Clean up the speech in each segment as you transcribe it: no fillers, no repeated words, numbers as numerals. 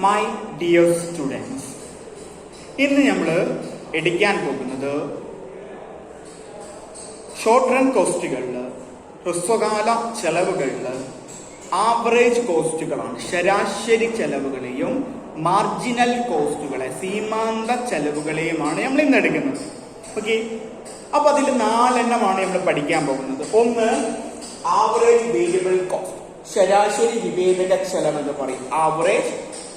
My dear students, ഇന്ന് നമ്മൾ എടുക്കാൻ പോകുന്നത് ഷോർട്ട് റൺ കോസ്റ്റുകളിൽ, ഹ്രസ്വകാല ചെലവുകളിൽ ആവറേജ് കോസ്റ്റുകളാണ്. ശരാശരി ചെലവുകളെയും മാർജിനൽ കോസ്റ്റുകളെ, സീമാന്ത ചെലവുകളെയുമാണ് നമ്മൾ ഇന്ന് എടുക്കുന്നത്. ഓക്കെ, അപ്പൊ അതിൽ 4 എണ്ണമാണ് നമ്മൾ പഠിക്കാൻ പോകുന്നത്. ഒന്ന്, ആവറേജ് വേരിയബിൾ കോസ്റ്റ്, ശരാശരി വിവേചക ചെലവ് എന്ന് പറയും. ആവറേജ്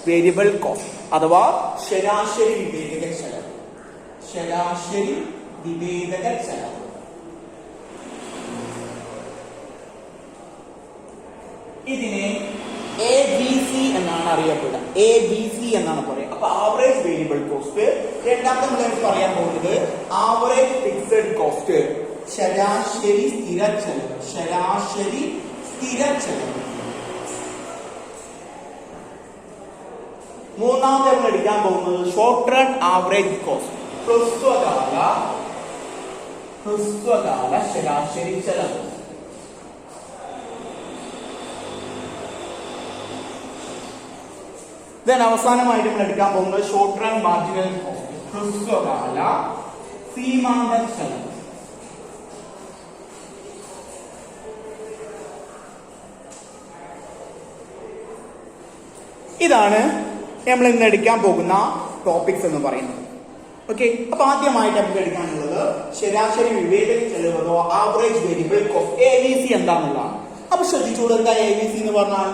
വേരിയബിൾ കോസ്റ്റ് അഥവാ ശരാശരി വിവേചക ചെലവ്. ശരാശരി വിവേചക ചെലവ് ഇതിനെ ABC എന്നാണ് അറിയപ്പെടുക. ABC എന്നാണ് പറയുക. അപ്പൊ ആവറേജ് വേരിയബിൾ കോസ്റ്റ്. രണ്ടാമത്തെ നമ്മൾ പറയാൻ പോകുന്നത് ആവറേജ് ഫിക്സഡ് കോസ്റ്റ്, ശരാശരി സ്ഥിര ചെലവ്. ശരാശരി സ്ഥിര ചെലവ്. മൂന്നാമത്തെ നമ്മൾ എടുക്കാൻ പോകുന്നത് ഷോർട്ട് റൺ ആവറേജ് കോസ്റ്റ്, ഹ്രസ്വകാല ശരാശരി ചെലവ്. അവസാനമായിട്ട് നമ്മൾ എടുക്കാൻ പോകുന്നത് ഷോർട്ട് റൺ മാർജിനൽ കോസ്റ്റ്, ഹ്രസ്വകാല സീമാന്ത ചെലവ്. ഇതാണ് നമ്മൾ ഇന്ന് എടുക്കാൻ പോകുന്ന ടോപ്പിക്സ് എന്ന് പറയുന്നത്. ഓക്കെ, അപ്പൊ ആദ്യമായിട്ട് നമുക്ക് എടുക്കാനുള്ളത് ശരാശരി വിവേചക ചെലവ് അഥവാ ആവറേജ് വേരിയബിൾ കോസ്റ്റ്, ABC എന്താണെന്നുള്ളതാണ്. അപ്പൊ ശ്രദ്ധിച്ചോളൂ, എന്താ ABC എന്ന് പറഞ്ഞാൽ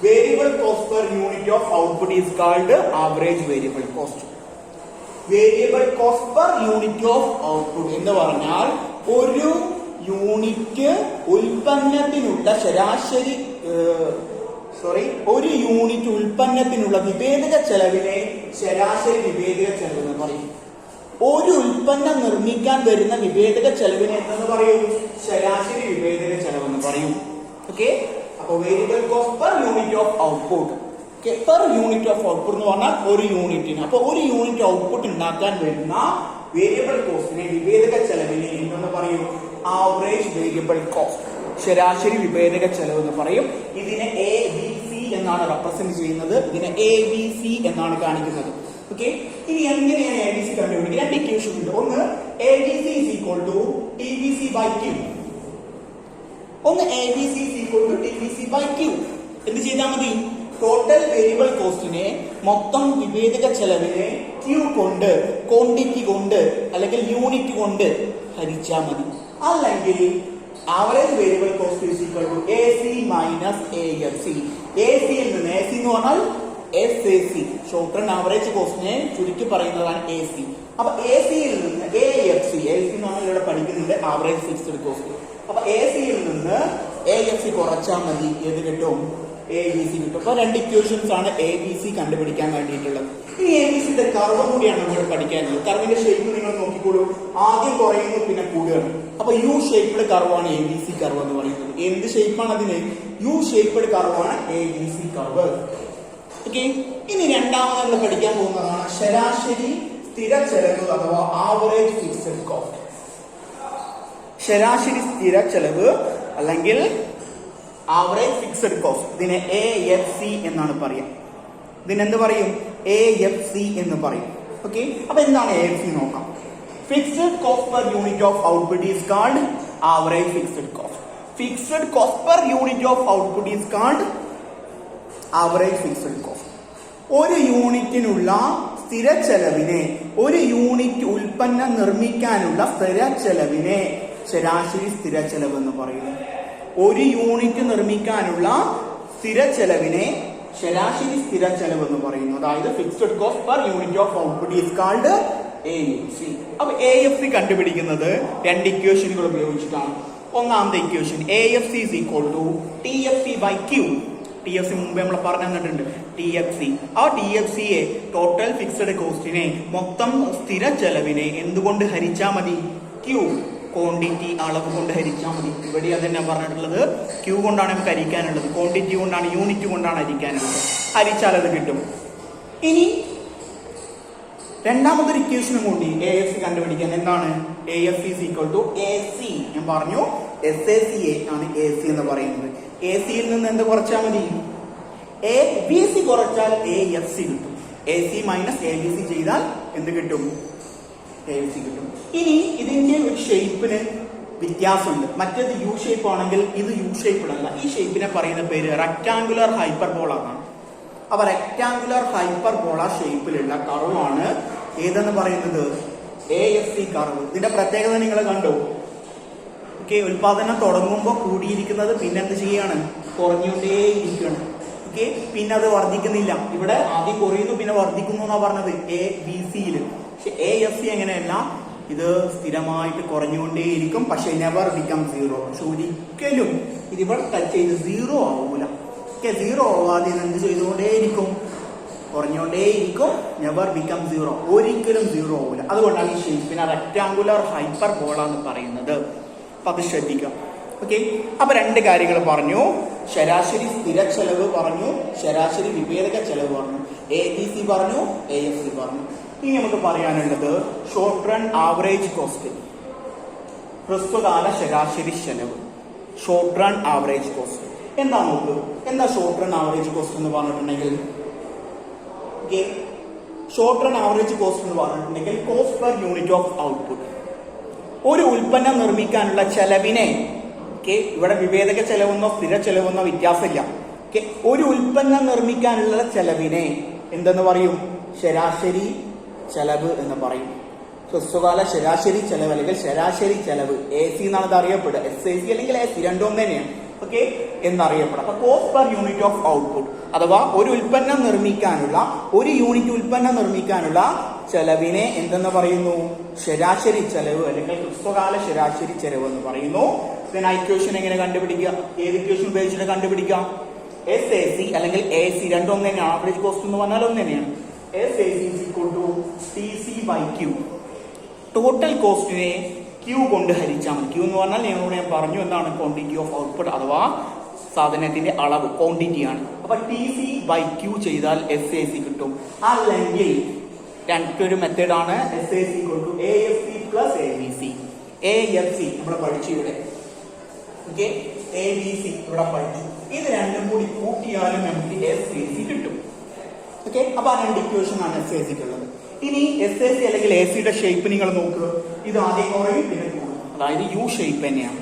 variable cost per unit of output is called average variable cost. Variable cost per unit of output എന്ന് പറഞ്ഞാൽ ഒരു യൂണിറ്റ് ഉൽപ്പന്നത്തിനുള്ള ശരാശരി ഒരു യൂണിറ്റ് ഉൽപ്പന്നത്തിനുള്ള വിവേചക ചെലവിനെ ശരാശരി വിവേചക ചെലവ് എന്ന് പറയും. ഒരു ഉൽപ്പന്നം നിർമ്മിക്കാൻ വരുന്ന വിവേചക ചെലവിനെ എന്തെന്ന് പറയും? ശരാശരി വിവേചക ചെലവ് എന്ന് പറയും. ഓക്കെ, അപ്പൊ variable cost per unit of output. Per unit of output എന്ന് പറഞ്ഞാൽ ഒരു യൂണിറ്റിന്. അപ്പൊ ഒരു യൂണിറ്റ് ഔട്ട്പുട്ട് ഉണ്ടാക്കാൻ വരുന്ന വേരിയബിൾ കോസ്റ്റിനെ, വിവേചക ചെലവിനെ എന്തെന്ന് പറയും? ആവറേജ് വേരിയബിൾ കോസ്റ്റ്, ശരാശരി വിവേചക ചെലവ് എന്ന് പറയും. ഇതിനെ ABC എന്നാണ് റെപ്രസെന്റ് ചെയ്യുന്നത്. ഇതിനെ ABC എന്നാണ് കാണിക്കുന്നത്. ഓക്കെ, ഇനി എങ്ങനെയാണ് ABC കണ്ടുപിടിക്കുക? 2 ഇക്വേഷൻ ഉണ്ട്. ഒന്ന്, ABC is equal to TBC by Q. ഒന്ന്, ABC is equal to TBC by Q. എന്ത് ചെയ്താൽ മതി? ടോട്ടൽ വേരിയബിൾ കോസ്റ്റിനെ, മൊത്തം വിവേചക ചെലവിനെ Q കൊണ്ട്, ക്വാണ്ടിറ്റി കൊണ്ട് അല്ലെങ്കിൽ യൂണിറ്റ് കൊണ്ട് ഹരിച്ചാൽ മതി. അല്ലെങ്കിൽ average variable cost is equal to AC minus AFC. AC യിൽ നിന്ന്, AC എന്ന് പറഞ്ഞാൽ SAC, ഷോർട്ട് റൺ ആവറേജ് കോസ്റ്റിനെ ചുരുക്കി പറയുന്നതാണ് AC. അപ്പൊ AC യിൽ നിന്ന് AFC, AC എന്ന് പറഞ്ഞാൽ ഇവിടെ പഠിക്കുന്നുണ്ട് ആവറേജ് ഫിക്സഡ് കോസ്റ്റ്. അപ്പൊ AC യിൽ നിന്ന് AFC കുറച്ചാൽ മതി. ഏത് കിട്ടും? ABC കിട്ടും. അപ്പൊ 2 ഇക്വേഷൻസ് ആണ് ABC കണ്ടുപിടിക്കാൻ വേണ്ടിയിട്ടുള്ളത്. ഇനി ABCയുടെ കർവ് കൂടിയാണ് നമ്മൾ പഠിക്കാനുള്ളത്. കർവിന്റെ ഷേപ്പ് നിങ്ങൾ നോക്കിക്കോളൂ. ആദ്യം കുറയുന്നു, പിന്നെ കൂടുകയാണ്. അപ്പൊ യു ഷേപ്പ്ഡ് കർവാണ് ABC കർവ് എന്ന് പറയുന്നത്. എന്ത് ഷേപ്പാണ് അതിന്? യു ഷേപ്പ്ഡ് കർവാണ് ABC കർവ്. ഓക്കെ, ഇനി രണ്ടാമത് നമ്മൾ പഠിക്കാൻ പോകുന്നതാണ് ശരാശരി സ്ഥിര ചെലവ് അഥവാ ആവറേജ് ഫിക്സഡ് കോസ്റ്റ്. ശരാശരി സ്ഥിര ചെലവ് അല്ലെങ്കിൽ ആവറേജ് ഫിക്സഡ് കോസ്റ്റ്. ഇതിനെ AFC എന്നാണ് പറയുക. ഇതിനെന്ത് പറയും? AFC എന്ന് പറയും. ഓക്കെ, അപ്പൊ എന്താണ് AFC നോക്കാം. Fixed cost per unit of output is called average fixed cost. Fixed cost per unit of output is called average fixed cost. ഒരു യൂണിറ്റിനുള്ള സ്ഥിര ചെലവിനെ, ഒരു യൂണിറ്റ് ഉൽപ്പന്നം നിർമ്മിക്കാനുള്ള സ്ഥിര ചെലവിനെ ശരാശരി സ്ഥിര ചെലവ് എന്ന് പറയുന്നു. ഒരു യൂണിറ്റ് നിർമ്മിക്കാനുള്ള സ്ഥിര ചെലവിനെ ശരാശരി സ്ഥിര ചെലവ് എന്ന് പറയുന്നു. അതായത് fixed cost per unit of output is called AFC. അപ്പൊ AFC കണ്ടുപിടിക്കുന്നത് 2 ഇക്വേഷനുകൾ ഉപയോഗിച്ചിട്ടാണ്. ഒന്നാമത്തെ equation AFC is equal to TFC by Q. TFC മുമ്പ് നമ്മൾ പറഞ്ഞു തന്നിട്ടുണ്ട്. TFC, ആ TFCയെ, ടോട്ടൽ ഫിക്സഡ് കോസ്റ്റിനെ, മൊത്തം സ്ഥിര ചെലവിനെ എന്തുകൊണ്ട് ഹരിച്ചാൽ മതി? Q, ക്വാണ്ടിറ്റി, അളവ് കൊണ്ട് ഹരിച്ചാൽ മതി. ഇവിടെ അതന്നെ പറഞ്ഞിട്ടുള്ളത്. Q കൊണ്ടാണ് നമുക്ക് ഹരിക്കാനുള്ളത്, ക്വാണ്ടിറ്റി കൊണ്ടാണ്, യൂണിറ്റ് കൊണ്ടാണ് ഹരിക്കാനുള്ളത്. ഹരിച്ചാൽ അത് കിട്ടും. ഇനി രണ്ടാമതൊരു ഇക്വേഷനും കൂടി AFC കണ്ടുപിടിക്കാൻ. എന്താണ്? AFC is equal to AC. ഞാൻ പറഞ്ഞു SACA ആണ് AC എന്ന് പറയുന്നത്. AC യിൽ നിന്ന് എന്ത് കുറച്ചാൽ മതി? ABC കുറച്ചാൽ AFC കിട്ടും. AC മൈനസ് ABC ചെയ്താൽ എന്ത് കിട്ടും? AFC കിട്ടും. ഇനി ഇതിന്റെ ഒരു ഷേപ്പിന് വ്യത്യാസമുണ്ട്. മറ്റേത് യു ഷേപ്പ് ആണെങ്കിൽ ഇത് യു ഷേപ്പിലല്ല. ഈ ഷേപ്പിനെ പറയുന്ന പേര് റെക്ടാങ്കുലർ ഹൈപ്പർബോള എന്നാണ്. അപ്പൊ റെക്ടാങ്കുലർ ഹൈപ്പർബോള ഷേപ്പിലുള്ള കർവാണ് ഏതെന്ന് പറയുന്നത്? AFC curve. ഇതിന്റെ പ്രത്യേകത നിങ്ങൾ കണ്ടോ? ഓക്കെ, ഉൽപാദനം തുടങ്ങുമ്പോൾ കൂടിയിരിക്കുന്നത് പിന്നെ എന്ത് ചെയ്യാണ്? കുറഞ്ഞുകൊണ്ടേയിരിക്കുകയാണ്. ഓക്കെ, പിന്നെ അത് വർദ്ധിക്കുന്നില്ല. ഇവിടെ ആദ്യം കുറയുന്നു പിന്നെ വർദ്ധിക്കുന്നു എന്നാ പറഞ്ഞത് ABCയിൽ. പക്ഷെ AFC എങ്ങനെയല്ല, ഇത് സ്ഥിരമായിട്ട് കുറഞ്ഞുകൊണ്ടേയിരിക്കും. പക്ഷെ നെവർ ബിക്കം സീറോ. പക്ഷെ ഒരിക്കലും ഇതിവിടെ ടച്ച് ചെയ്ത് സീറോ ആവൂല. ഓക്കെ, സീറോ ആവാതെ എന്ത് ചെയ്തുകൊണ്ടേയിരിക്കും? കുറഞ്ഞുകൊണ്ടേയിരിക്കും. Never become zero. ഒരിക്കലും സീറോ ആവൂല. അതുകൊണ്ടാണ് ഈ ഷേപ്പിനെ റെക്ടാങ്കുലർ ഹൈപ്പർബോള എന്ന് പറയുന്നത്. അപ്പൊ അത് ശ്രദ്ധിക്കാം. ഓക്കെ, അപ്പൊ രണ്ട് കാര്യങ്ങൾ പറഞ്ഞു. ശരാശരി സ്ഥിര ചെലവ് പറഞ്ഞു, ശരാശരി വിഭേദക ചെലവ് പറഞ്ഞു, ABC പറഞ്ഞു, AFC പറഞ്ഞു. ഇനി നമുക്ക് പറയാനുള്ളത് ഷോർട്ട് റൺ ആവറേജ് കോസ്റ്റ്, ഹ്രസ്വകാല ശരാശരി ചെലവ്. ഷോർട്ട് റൺ ആവറേജ് കോസ്റ്റ് എന്താ നോക്ക്. എന്താ ഷോർട്ട് റൺ ആവറേജ് കോസ്റ്റ് എന്ന് പറഞ്ഞിട്ടുണ്ടെങ്കിൽ, ഷോർട്ട് റൺ ആവറേജ് കോസ്റ്റ് എന്ന് പറഞ്ഞിട്ടുണ്ടെങ്കിൽ cost per unit of output. ഒരു ഉൽപ്പന്നം നിർമ്മിക്കാനുള്ള ചെലവിനെ, ഇവിടെ വിഭേദക ചെലവെന്നോ സ്ഥിര ചെലവെന്നോ വ്യത്യാസമില്ല. ഒരു ഉൽപ്പന്നം നിർമ്മിക്കാനുള്ള ചെലവിനെ എന്തെന്ന് പറയും? ശരാശരി ചെലവ് എന്ന് പറയും. ഹ്രസ്വകാല ശരാശരി ചെലവ് അല്ലെങ്കിൽ ശരാശരി ചെലവ്, AC എന്നാണ് ഇത് അറിയപ്പെടുക. SAC അല്ലെങ്കിൽ AC രണ്ടും തന്നെയാണ്. ഓക്കെ, എന്നറിയപ്പെടും. അപ്പൊ cost per unit of output അഥവാ ഒരു ഉൽപ്പന്നം നിർമ്മിക്കാനുള്ള, ഒരു യൂണിറ്റ് ഉൽപ്പന്നം നിർമ്മിക്കാനുള്ള ചെലവിനെ എന്തെന്ന് പറയുന്നു? ശരാശരി ചെലവ് അല്ലെങ്കിൽ ഹ്രസ്വകാല ശരാശരി ചെലവ് എന്ന് പറയുന്നു. പിന്നെ ഇക്വേഷൻ എങ്ങനെ കണ്ടുപിടിക്കുക? ഏത് ഇക്വേഷൻ ഉപയോഗിച്ചിട്ട് കണ്ടുപിടിക്കാം? SAC അല്ലെങ്കിൽ AC രണ്ടും ഒന്ന് തന്നെയാണ്. ആവറേജ് കോസ്റ്റ് എന്ന് പറഞ്ഞാൽ ഒന്ന് തന്നെയാണ്. SAC TC/Q. ടോട്ടൽ കോസ്റ്റിനെ Q കൊണ്ട് ഹരിച്ചാൽ മതി. Q എന്ന് പറഞ്ഞാൽ നിങ്ങളോട് ഞാൻ പറഞ്ഞു എന്താണ്? ക്വാണ്ടിറ്റി ഓഫ് ഔട്ട്പുട്ട് അഥവാ സാധനത്തിന്റെ അളവ്, ക്വാണ്ടിറ്റി ആണ്. അപ്പൊ TC/Q ചെയ്താൽ SAC കിട്ടും. അല്ലെങ്കിൽ രണ്ടൊരു മെത്തേഡ് ആണ്. SAC AFC plus ABC. AFC നമ്മൾ പഠിച്ചു ഇവിടെ. ഓക്കെ, ABC ഇവിടെ പഠിച്ചു. ഇത് രണ്ടും കൂടി കൂട്ടിയാലും നമുക്ക് SAC കിട്ടും. ഓക്കെ, അപ്പൊ ആ രണ്ട് ഇക്വേഷൻ ആണ് SAC ഉള്ളത്. ഇനി SAC അല്ലെങ്കിൽ AC യുടെ ഷേപ്പ് നിങ്ങൾ നോക്കുക. ഇത് ആദ്യം കുറയും പിന്നെ കൂടും. അതായത് യു ഷേപ്പ് തന്നെയാണ്.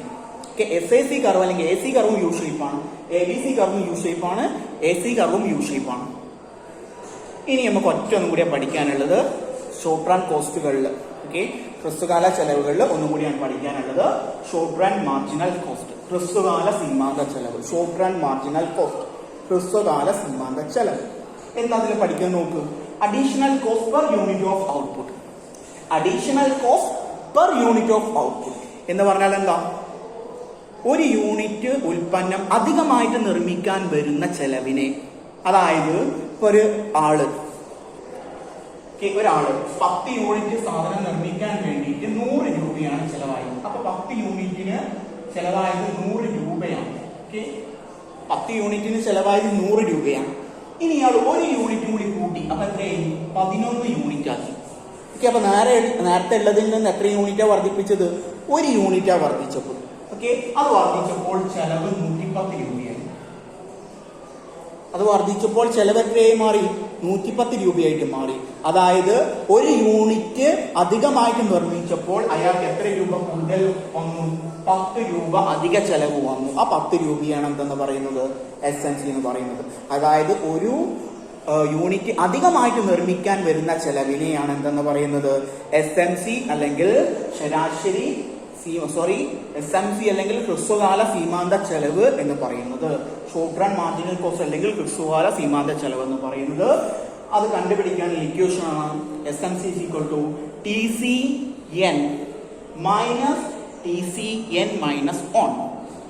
ഓക്കെ, SAC കർവ് അല്ലെങ്കിൽ AC കർവും യു ഷേപ്പാണ്, ABC കർവും യു ഷേപ്പാണ്, AC കർവും യു ഷേപ്പാണ്. ഇനി നമുക്ക് ഒറ്റൊന്നും കൂടി പഠിക്കാനുള്ളത് ഷോർട്ട് റൺ കോസ്റ്റുകളിൽ. ഓക്കെ, ഹ്രസ്വകാല ചെലവുകളിൽ ഒന്നും കൂടിയാണ് പഠിക്കാനുള്ളത്. ഷോർട്ട് റൺ മാർജിനൽ കോസ്റ്റ്, ഹ്രസ്വകാല സീമാന്ത ചെലവ്. ഷോർട്ട് റൺ മാർജിനൽ കോസ്റ്റ്, ഹ്രസ്വകാല സീമാന്ത ചെലവ്. എന്താ അതിൽ പഠിക്കാൻ നോക്ക്. Additional cost per unit of output. Additional cost per unit of output എന്ന് പറഞ്ഞാൽ എന്താ? ഒരു യൂണിറ്റ് ഉൽപ്പന്നം അധികമായിട്ട് നിർമ്മിക്കാൻ വരുന്ന ചെലവിനെ, അതായത് ഒരാള് 10 യൂണിറ്റ് സാധനം നിർമ്മിക്കാൻ വേണ്ടിയിട്ട് 100 രൂപയാണ് ചെലവായത്. അപ്പൊ 10 യൂണിറ്റിന് ചെലവായത് 100 രൂപയാണ്. 10 യൂണിറ്റിന് ചെലവായത് 100 രൂപയാണ്. ഇനി ഇയാൾ ഒരു യൂണിറ്റ് കൂടി കൂട്ടി. അപ്പൊ എത്രയായി? 11 യൂണിറ്റ് ആക്കി. ഓക്കെ, അപ്പൊ നേരത്തെ ഉള്ളതിൽ നിന്ന് എത്ര യൂണിറ്റാ വർദ്ധിപ്പിച്ചത്? 1 യൂണിറ്റാ വർദ്ധിച്ചപ്പോൾ. ഓക്കെ, അത് വർദ്ധിച്ചപ്പോൾ ചെലവ് 110 രൂപയായി. അത് വർദ്ധിച്ചപ്പോൾ ചെലവ് എത്രയായി മാറി? 110 രൂപയായിട്ട് മാറി. അതായത് ഒരു യൂണിറ്റ് അധികമായിട്ട് നിർമ്മിച്ചപ്പോൾ അയാൾക്ക് എത്ര രൂപ കൂടുതൽ വന്നു? 10 രൂപ അധിക ചെലവ് വന്നു. ആ 10 രൂപയാണ് എന്തെന്ന് പറയുന്നത്? SMC എന്ന് പറയുന്നത്. അതായത് ഒരു യൂണിറ്റ് അധികമായിട്ട് നിർമ്മിക്കാൻ വരുന്ന ചെലവിനെയാണ് എന്തെന്ന് പറയുന്നത്? SMC അല്ലെങ്കിൽ ശരാശരി SMC അല്ലെങ്കിൽ ഹ്രസ്വകാല സീമാന്ത ചെലവ് എന്ന് പറയുന്നത്. ഷോർട്ട് റൺ മാർജിനൽ കോസ്റ്റ് അല്ലെങ്കിൽ ഹ്രസ്വകാല സീമാന്ത ചെലവ് എന്ന് പറയുന്നത്. അത് കണ്ടുപിടിക്കാനുള്ള ഇക്വേഷൻ ആണ് SMC TCN minus TCN minus 1.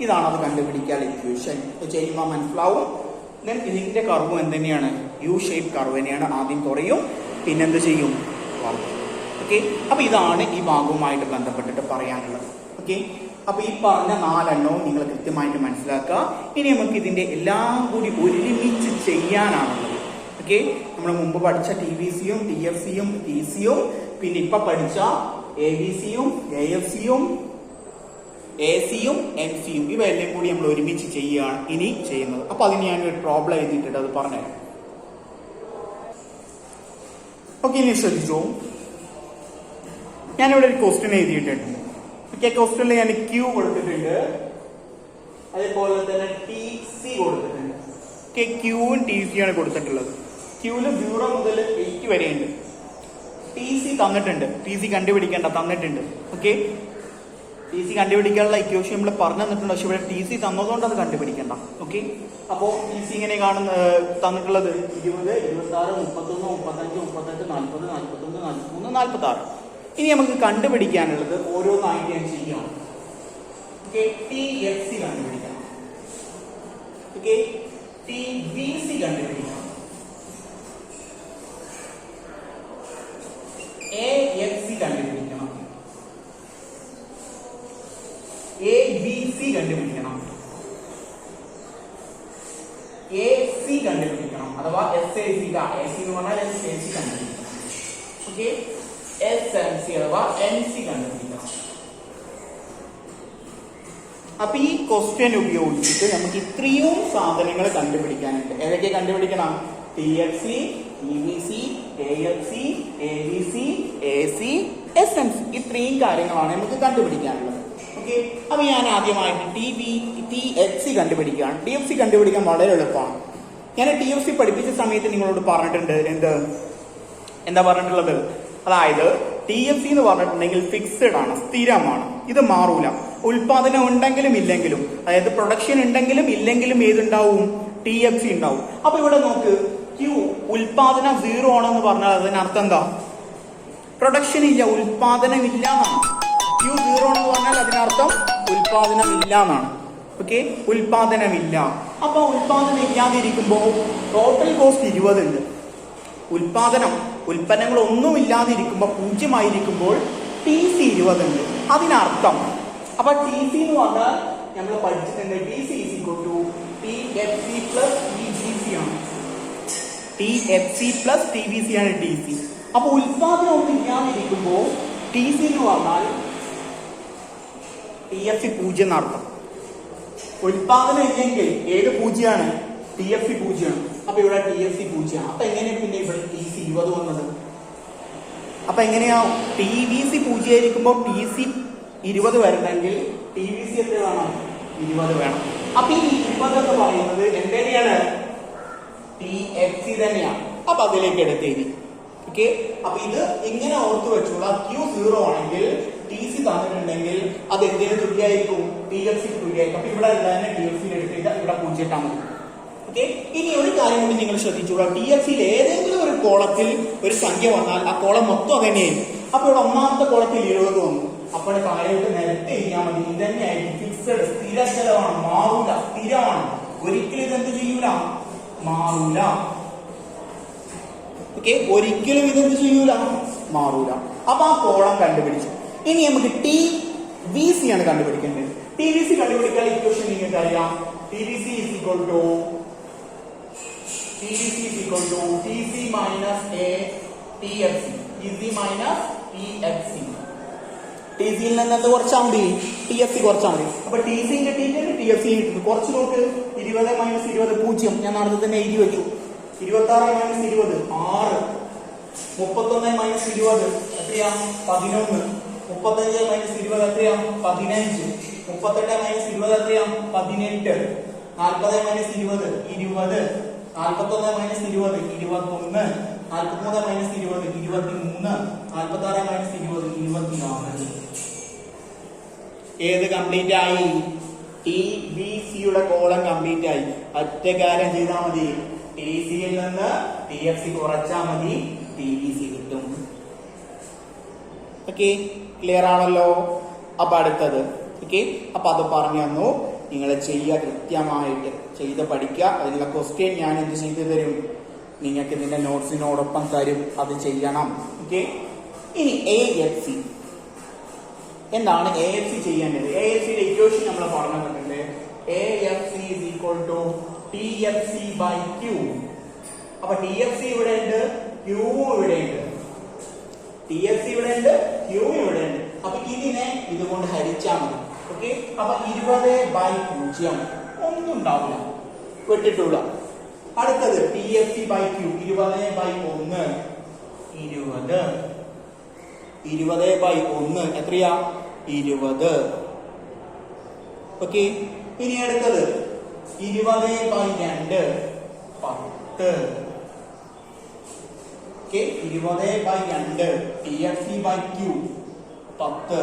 ഇതാണ് അത് കണ്ടുപിടിക്കാനുള്ള ഇക്വേഷൻ. ചെയ്യുമ്പോൾ മനസ്സിലാവും. ഇതിന്റെ കർവ് എന്ത് യു ഷേപ്പ് കർവ് തന്നെയാണ്. ആദ്യം കുറയും പിന്നെന്ത് ചെയ്യും? ഓക്കെ, അപ്പൊ ഇതാണ് ഈ ഭാഗവുമായിട്ട് ബന്ധപ്പെട്ടിട്ട് പറയാനുള്ളത്. ഓക്കെ, അപ്പൊ ഈ പറഞ്ഞ 4 എണ്ണവും നിങ്ങൾ കൃത്യമായിട്ട് മനസ്സിലാക്കുക. ഇനി നമുക്ക് ഇതിന്റെ എല്ലാം കൂടി ഒരുമിച്ച് ചെയ്യാനാണുള്ളത്. ഓക്കെ, നമ്മൾ മുമ്പ് പഠിച്ച TBCയും TFCയും TCയും പിന്നെ ഇപ്പൊ പഠിച്ച ABCയും AFCയും ACയും NCയും ഇവയെല്ലാം കൂടി നമ്മൾ ഒരുമിച്ച് ചെയ്യുകയാണ് ഇനി ചെയ്യുന്നത്. അപ്പൊ അതിന് ഞാൻ ഒരു പ്രോബ്ലം എഴുതിയിട്ടുണ്ട്, അത് പറഞ്ഞുതരാം. ഓക്കെ, ഇനി ശ്രദ്ധിച്ചോ, ഞാനിവിടെ ഒരു ക്വസ്റ്റ്യൻ എഴുതിയിട്ടുണ്ട്. ഓക്കെ, ക്വസ്റ്റ്യനിൽ ഞാൻ ക്യൂ കൊടുത്തിട്ടുണ്ട്, അതേപോലെ തന്നെ ടി സി കൊടുത്തിട്ടുണ്ട്. ഓക്കെ, ക്യൂവും ടി സി ആണ് കൊടുത്തിട്ടുള്ളത്. ക്യൂവില് 0 മുതൽ 8 വരെയുണ്ട്. ടി സി തന്നിട്ടുണ്ട്, ടി സി കണ്ടുപിടിക്കേണ്ട തന്നിട്ടുണ്ട്. ഓക്കെ, ടി സി കണ്ടുപിടിക്കാനുള്ള ഇക്വേഷൻ നമ്മൾ പറഞ്ഞു തന്നിട്ടുണ്ട്, പക്ഷെ ഇവിടെ ടി സി തന്നതുകൊണ്ട് അത് കണ്ടുപിടിക്കണ്ട. ഓക്കെ, അപ്പോൾ ടി സി ഇങ്ങനെ തന്നിട്ടുള്ളത് 20, 26, 31, 35, 38, 40, 41, 43, 46. ഇനി നമുക്ക് കണ്ടുപിടിക്കാനുള്ളത് ഓരോന്നായിട്ട് ഞാൻ ചെയ്യണം. ഓക്കെ, ടി എഫ് സി കണ്ടുപിടിക്കണം. ഓക്കെ, ടി ബി സി കണ്ടുപിടിക്കണം. എ എഫ് സി കണ്ടുപിടിക്കണം. എ ബി സി കണ്ടുപിടിക്കണം. എ സി കണ്ടുപിടിക്കണം, അഥവാ S A C. A C എന്ന് പറഞ്ഞാൽ എസ് എ സി കണ്ടുപിടിക്കണം. ഓക്കെ, എസ് എൻ സി അഥവാ എൻ സി കണ്ടുപിടിക്കണം. അപ്പൊ ഈ ക്വസ്റ്റ്യൻ ഉപയോഗിച്ചിട്ട് നമുക്ക് ഇത്രയും സാധനങ്ങൾ കണ്ടുപിടിക്കാനുണ്ട്. ഏതൊക്കെ കണ്ടുപിടിക്കണം? T F C, E B C, A F C, A B C, A C, S N C. ഇത്രയും കാര്യങ്ങളാണ് നമുക്ക് കണ്ടുപിടിക്കാനുള്ളത്. ഓക്കെ, അപ്പൊ ഞാൻ ആദ്യമായിട്ട് ടി എഫ് സി കണ്ടുപിടിക്കുകയാണ്. ടി എഫ് സി കണ്ടുപിടിക്കാൻ വളരെ എളുപ്പമാണ്. ഞാൻ ടി എഫ് സി പഠിപ്പിച്ച സമയത്ത് നിങ്ങളോട് പറഞ്ഞിട്ടുണ്ട്, എന്താ പറഞ്ഞിട്ടുള്ളത്? അതായത് ടി എഫ് സി എന്ന് പറഞ്ഞിട്ടുണ്ടെങ്കിൽ ഫിക്സഡ് ആണ്, സ്ഥിരമാണ്, ഇത് മാറൂല. ഉൽപാദനം ഉണ്ടെങ്കിലും ഇല്ലെങ്കിലും, അതായത് പ്രൊഡക്ഷൻ ഉണ്ടെങ്കിലും ഇല്ലെങ്കിലും ഏതുണ്ടാവും? ടി എഫ് സി ഉണ്ടാവും. അപ്പൊ ഇവിടെ നോക്ക്, ക്യൂ ഉൽപാദനം 0 ആണെന്ന് പറഞ്ഞാൽ അതിനർത്ഥം എന്താ? പ്രൊഡക്ഷൻ ഇല്ല, ഉൽപാദനം ഇല്ല എന്നാണ്. ക്യൂ 0 ആണെന്ന് പറഞ്ഞാൽ അതിനർത്ഥം ഉൽപാദനം ഇല്ല എന്നാണ്. ഓക്കെ, ഉൽപാദനമില്ല. അപ്പൊ ഉൽപാദനം ഇല്ലാതിരിക്കുമ്പോൾ ടോട്ടൽ കോസ്റ്റ് 20 ഉണ്ട്. ഉൽപ്പന്നങ്ങൾ ഒന്നും ഇല്ലാതിരിക്കുമ്പോൾ 0 ആയിരിക്കുമ്പോൾ ടി സി 20 ഉണ്ട്. അതിനർത്ഥം അപ്പൊ ടി സി എന്ന് പറഞ്ഞാൽ നമ്മൾ പഠിച്ചിട്ടുണ്ട്, T C is equal to T F C plus T B C ആണ്. T F C plus T B C ആണ് ടി സി. അപ്പൊ ഉൽപാദനം ഒന്നും ഇല്ലാതിരിക്കുമ്പോൾ ടി സി എന്ന് പറഞ്ഞാൽ ടി എഫ് സി 0 എന്നർത്ഥം. ഉൽപാദനം ഇല്ലെങ്കിൽ ഏത് 0ആണ്? ടി എഫ് സി 0ആണ്. അപ്പൊ ഇവിടെ ടി എഫ് സി 0ആണ്. അപ്പൊ എങ്ങനെയാ പിന്നെ ഇവിടെ ടി സി 20 വന്നത്? അപ്പൊ എങ്ങനെയാ ടി ബി സി 0 ആയിരിക്കുമ്പോൾ ടി സി 20 വരണമെങ്കിൽ ടി ബി സി എത്ര വേണം? 20 വേണം. അപ്പൊ ഈ 20 എന്ന് പറയുന്നത് എന്തിനാണ്? ടി എഫ് സി തന്നെയാണ്. അപ്പൊ അതിലേക്ക് എടുത്തേരി. ഓക്കെ, അപ്പൊ ഇത് ഇങ്ങനെ ഓർത്തു വെച്ചോളൂ. ക്യൂ 0 ആണെങ്കിൽ ടി സി തന്നിട്ടുണ്ടെങ്കിൽ അത് എന്തിനു തുല്യമായിരിക്കും? ടി എഫ് സി തുല്യമായിരിക്കും. അപ്പൊ ഇവിടെ തന്നെ ടി എഫ് സി എടുത്തിട്ട് ഇവിടെ 0 ഇട്ടാൽ മതി. ഓക്കെ, ഇനി ഒരു കാര്യം കൂടി നിങ്ങൾ ശ്രദ്ധിച്ചോളൂ. ടി എഫ് സിയിൽ ഏതെങ്കിലും ഒരു കോളത്തിൽ ഒരു സംഖ്യ വന്നാൽ ആ കോളം മൊത്തം അത് തന്നെയായിരിക്കും. അപ്പൊ ഇവിടെ ഒന്നാമത്തെ കോളത്തിൽ 20 വന്നു. അപ്പോൾ താഴോട്ട് നിരത്തി കഴിഞ്ഞാൽ മതി. ഇത് തന്നെയായിരിക്കും ഫിക്സഡ്, സ്ഥിര ചെലവാണ്, മാറൂല, സ്ഥിരമാണ്. ഒരിക്കലും ഇതെന്ത് ചെയ്യൂല? മാറൂല. ഓക്കെ, ഒരിക്കലും ഇതെന്ത് ചെയ്യൂല? മാറൂല. അപ്പൊ ആ കോളം കണ്ടുപിടിച്ചു. ഇനി നമുക്ക് ടി ബി സി ആണ് കണ്ടുപിടിക്കേണ്ടത്. ടി ബി സി കണ്ടുപിടിക്കാൻ ഇക്വേഷൻ നിങ്ങൾക്ക് അറിയാം. T B C is equal to T C minus A T F C. T C minus T F C. T സിയിൽ നിന്ന് എന്ത് കുറച്ചാൽ മതി? ടി എഫ് സി കുറച്ചാൽ മതി. അപ്പൊ ടി സി കിട്ടിയിട്ടുണ്ട്, ടി എഫ് സി കിട്ടുന്നു. കുറച്ച് നോക്ക്, 20 മൈനസ് 20 0. ഞാൻ നേരത്തെ തന്നെ എഴുതി വെച്ചു. 26 മൈനസ് 20 6. 31 മൈനസ് 20 എത്രയാ? 11. 35 മൈനസ് 20 എത്രയാ? 15. 38 മൈനസ് 20 എത്രയാ? 18. 40 മൈനസ് 20 20. 41 മൈനസ് 20 21. 43 മൈനസ് 20 23. 46 മൈനസ് 20 24. ഏത് കംപ്ലീറ്റ് ആയി? ടി ബി സിയുടെ കോളം കംപ്ലീറ്റ് ആയി. ഒറ്റ കാര്യം ചെയ്താൽ മതി, ടി സിയിൽ നിന്ന് ടി എഫ് സി കുറച്ചാൽ മതി, ടി ബി സി കിട്ടും. ഓക്കെ, ക്ലിയർ ആണല്ലോ? അപ്പൊ അടുത്തത്. ഓക്കെ, അപ്പൊ അത് പറഞ്ഞു തന്നു. നിങ്ങൾ ചെയ്യുക, കൃത്യമായിട്ട് ചെയ്ത് പഠിക്കുക. അതിനുള്ള ക്വസ്റ്റ്യൻ ഞാൻ എന്ത് ചെയ്തു തരും? നിങ്ങൾക്ക് ഇതിന്റെ നോട്ട്സിനോടൊപ്പം തരും, അത് ചെയ്യണം. ഓക്കെ, ഇനി എ എഫ് സി എന്താണ്? എ എഫ് സി ചെയ്യേണ്ടത്. എ എഫ് സിയുടെ ഇക്വേഷൻ നമ്മൾ പറഞ്ഞിട്ടുണ്ട്. A F C is equal to T F C by Q. അപ്പൊ ടി എഫ് സി ഇവിടെ ഉണ്ട്, ക്യൂ ഇവിടെ ഉണ്ട്. ടി എഫ് സി ഇവിടെ ഉണ്ട്, ക്യൂ ഇവിടെ ഉണ്ട്. അപ്പൊ ഇതിനെ ഇതുകൊണ്ട് ഹരിച്ചാൽ മതി. ഓക്കെ, അപ്പൊ 20/0 ഒന്നും ഉണ്ടാവില്ല, വിട്ടിട്ടുള്ള. അടുത്തത് T F C by Q 20/1. 20. 20/1 എത്രയാ? 20. ഓക്കെ. ഇനി അടുത്തത് 20/2 10. Okay. 20/2 TFC/Q 10.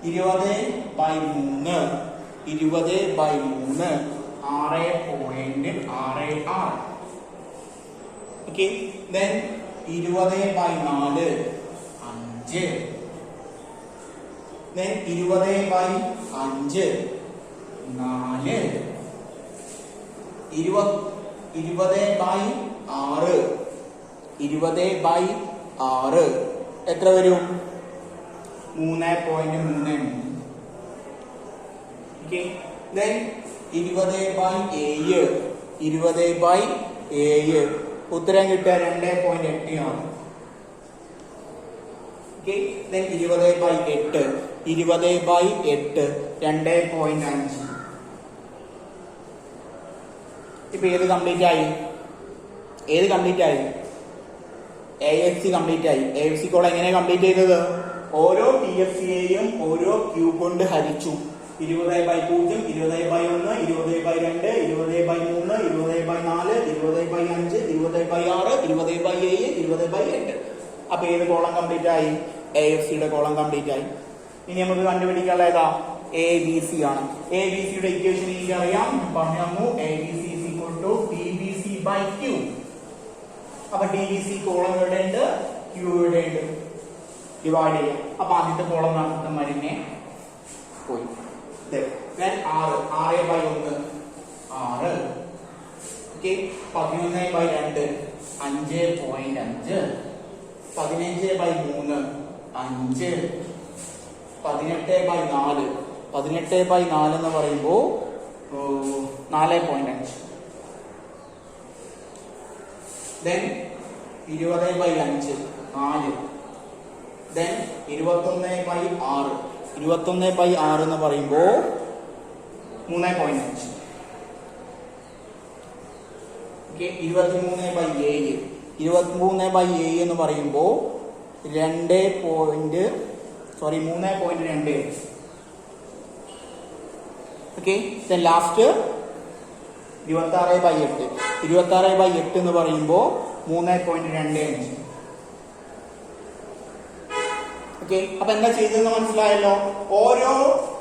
20/3 20/3 6.66. Okay. Then 20/4 5. Then 20/5 4. 20/6 20/6 എത്ര വരും? 3.33. ഓക്കെ. ദെൻ 20/7 20/7 ഉത്തരം കിട്ടുക 2.8 ആണ്. ഓക്കെ. ദെൻ 20/8 20/8 2.5. ഇപ്പൊ ഏത് കംപ്ലീറ്റ് ആയി? AFC കംപ്ലീറ്റ് ആയി. AFC കോൾ എങ്ങനെ കംപ്ലീറ്റ് ചെയ്തത്? ഓരോ TFCയെയും ഓരോ Q കൊണ്ട് ഹരിച്ചു. 20/0 20/1 20/2 20/3 20/4 20/5 20/6 20/7 20/8. അപ്പൊ ഏത് കോളം കംപ്ലീറ്റ് ആയി? AFCയുടെ കോളം കംപ്ലീറ്റ് ആയി. ഇനി നമുക്ക് കണ്ടുപിടിക്കാനുള്ള ഏതാ? ABC ആണ്. ABCയുടെ ഇക്വേഷൻ എനിക്ക് അറിയാം, പറഞ്ഞു. ABC TBC/Q. അപ്പൊ TBC കോളം ഇവിടെ ഉണ്ട്, Q ഇവിടെ ഉണ്ട്. ഡിവൈഡ് ചെയ്യാം. അപ്പൊ ആദ്യത്തെ കോളം നടത്തുന്ന മരുന്നെ പോയി. 6 6/1 6. ഓക്കെ. 11/2 5.5. 15/3 5. 18/4 18/4 എന്ന് പറയുമ്പോ 4.5. ദെൻ 20/5 4. ദെൻ 21/6 21/6 എന്ന് പറയുമ്പോ 3.5. ഓക്കെ. 23/7 23/7 എന്ന് പറയുമ്പോ 3.2. ഓക്കെ. ദെൻ ലാസ്റ്റ് 26/8 26/8 എന്ന് പറയുമ്പോ 3.25. ഓക്കെ. അപ്പൊ എന്താ ചെയ്തതെന്ന് മനസ്സിലായല്ലോ. ഓരോ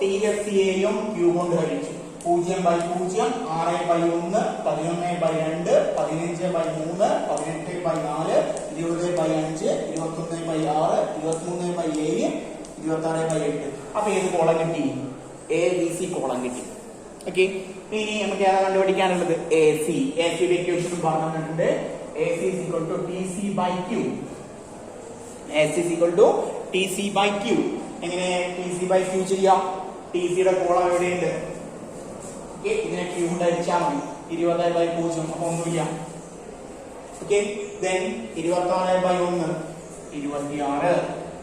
TFCയെയും Q കൊണ്ട് ഹരിച്ചു. 0/0 6/1 11/2 15/3 18/4 20/5 21/6 23/7 26/8. അപ്പൊ ഏത് കോളം കിട്ടി? ABC കോളം കിട്ടി. ഓക്കെ. ഇനി നമുക്ക് ഏതാ കണ്ടുപിടിക്കാനുള്ളത്? AC. ACയുടെ ഇക്വേഷൻ പറഞ്ഞിട്ടുണ്ട്. AC TC/Q. AC TC/Q. എങ്ങനെ TC/Q ചെയ്യാം? TCയുടെ കോളം എവിടെയുണ്ട്? ഓക്കെ. ഇതിനെ Q കൊണ്ട് ഹരിച്ചാൽ മതി. 20/0 അപ്പൊ ഒന്നുമില്ല. Okay. Then 26/1 26.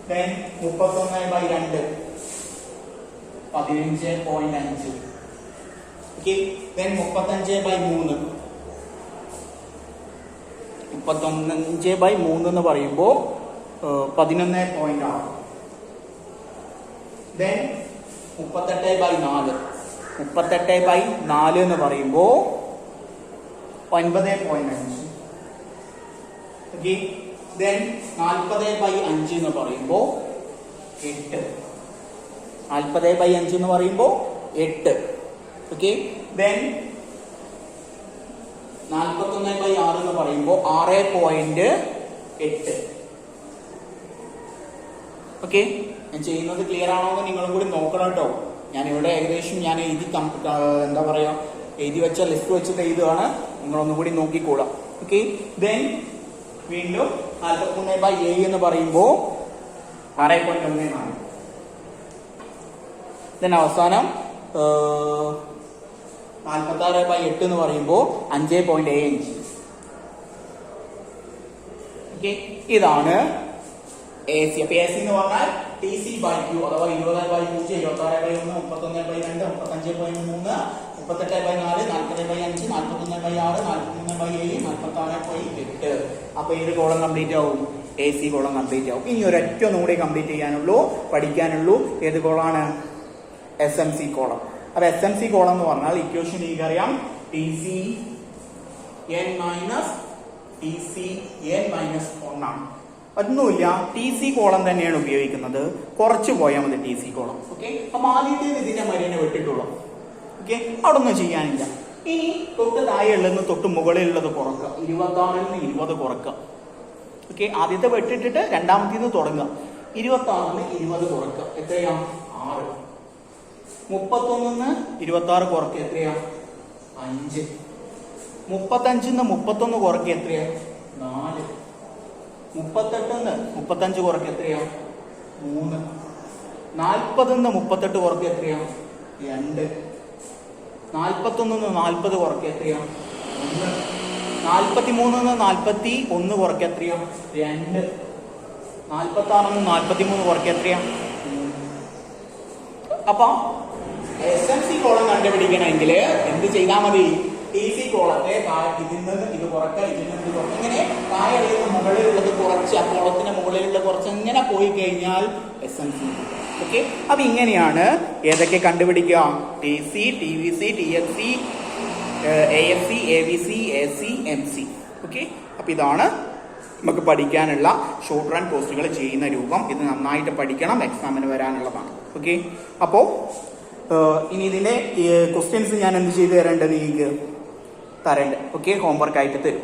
Then 31/2 15.5. Okay. Then 35/3 എന്ന് പറയുമ്പോ 11.6. ദെൻ 38/4 38/4 എന്ന് പറയുമ്പോ 9.5. ഓക്കെ. ദെൻ 40/5 എന്ന് പറയുമ്പോ 8 40/5 എന്ന് പറയുമ്പോ 8. ഓക്കെ. ദെൻ 41/6 എന്ന് പറയുമ്പോ 6.8. ഓക്കെ. ഞാൻ ചെയ്യുന്നത് ക്ലിയർ ആണോ എന്ന് നിങ്ങളും കൂടി നോക്കണം കേട്ടോ. ഞാൻ ഇവിടെ ഏകദേശം ഞാൻ എന്താ പറയാ എഴുതി വെച്ച ലിസ്റ്റ് വെച്ചിട്ട് എഴുതുകയാണ്. നിങ്ങളൊന്നും കൂടി നോക്കിക്കോളാം. ഓക്കെ. ദെൻ വീണ്ടും 43/7 എന്ന് പറയുമ്പോ 6.14. ദെൻ അവസാനം 46/8 എന്ന് പറയുമ്പോ 5.75. ഓക്കെ. ഇതാണ് AC. അപ്പൊ AC എന്ന് പറഞ്ഞാൽ TC/Q അഥവാ 20/0 26/1 31/2 35/3 38/4 40/5 41/6 43/7 46/8. അപ്പൊ ഏത് കോളം കംപ്ലീറ്റ് ആവും? എ സി കോളം കംപ്ലീറ്റ് ആവും. ഇനി ഒരൊറ്റ ഒന്നുകൂടി കംപ്ലീറ്റ് ചെയ്യാനുള്ളൂ, പഠിക്കാനുള്ളൂ. ഏത് കോളാണ്? S M C column. അപ്പൊ എസ് എം സി കോളം എന്ന് പറഞ്ഞാൽ ഇക്വേഷൻ എനിക്കറിയാം, T C N minus T C N minus 1 ആണ്. ഒന്നുമില്ല, ടി സി കോളം തന്നെയാണ് ഉപയോഗിക്കുന്നത്, കുറച്ച് പോയാൽ മതി ടി സി കോളം. ഓക്കെ, അപ്പൊ ആദ്യത്തെ ഇതിന്റെ മര്യാദ വെട്ടിട്ടുള്ളൂ. ഓക്കെ, അവിടെ ഒന്നും ചെയ്യാനില്ല. ഇനി തൊട്ട് താഴെയുള്ളതെന്ന് തൊട്ട് മുകളിലുള്ളത് കുറക്കുക, 26-ൽ നിന്ന് 20 കുറക്കുക. ഓക്കെ, ആദ്യത്തെ വെട്ടിട്ടിട്ട് രണ്ടാമത്തേന്ന് തുടങ്ങുക. 26-ൽ 20 കുറക്കുക, എത്രയാ? 6. 31-ന്ന് 26 കുറക്കുക, എത്രയാ? 5. 35-ന്ന് 31 കുറക്കുക, എത്രയാ? 4. 38-ന്ന് 35 കുറക്കുക, എത്രയാ? 3. 40-ന്ന് 38 കുറക്കുക, എത്രയാ? 2. 41-ന്ന് 40 കുറക്കുക, എത്രയാ? 1. 43-ന്ന് 41 കുറക്കുക, എത്രയാ? 2. 46-ന്ന് 43 കുറക്കുക, എത്രയാ? 3. അപ്പൊ എസ് എം സി കോളം കണ്ടുപിടിക്കണമെങ്കിൽ എന്ത് ചെയ്താൽ മതി? ടി സി കോളത്തെ ഇതിൽ നിന്ന് ഇത് കുറക്കുക, ഇതിൽ നിന്ന് ഇത് കുറക്കുക, ഇങ്ങനെ താഴെയുള്ള മുകളിലുള്ളത് കുറച്ച്, ആ കോളത്തിന് മുകളിലുള്ള കുറച്ച് ഇങ്ങനെ പോയി കഴിഞ്ഞാൽ എസ് എം സി. ഓക്കെ, അപ്പൊ ഇങ്ങനെയാണ് ഏതൊക്കെ കണ്ടുപിടിക്കുക? T C, T V C, T F C, A F C, A V C, A C, M C. Okay, അപ്പൊ ഇതാണ് നമുക്ക് പഠിക്കാനുള്ള ഷോർട്ട് റൺ പോസ്റ്റുകൾ ചെയ്യുന്ന രൂപം. ഇത് നന്നായിട്ട് പഠിക്കണം, എക്സാമിന് വരാനുള്ളതാണ്. ഓക്കെ, അപ്പോ ഇനി ഇതിന്റെ ക്വസ്റ്റ്യൻസ് ഞാൻ എന്ത് ചെയ്ത് തരേണ്ടത്? നിങ്ങൾക്ക് തരേണ്ടത്. ഓക്കെ, ഹോംവർക്ക് ആയിട്ട് തരും.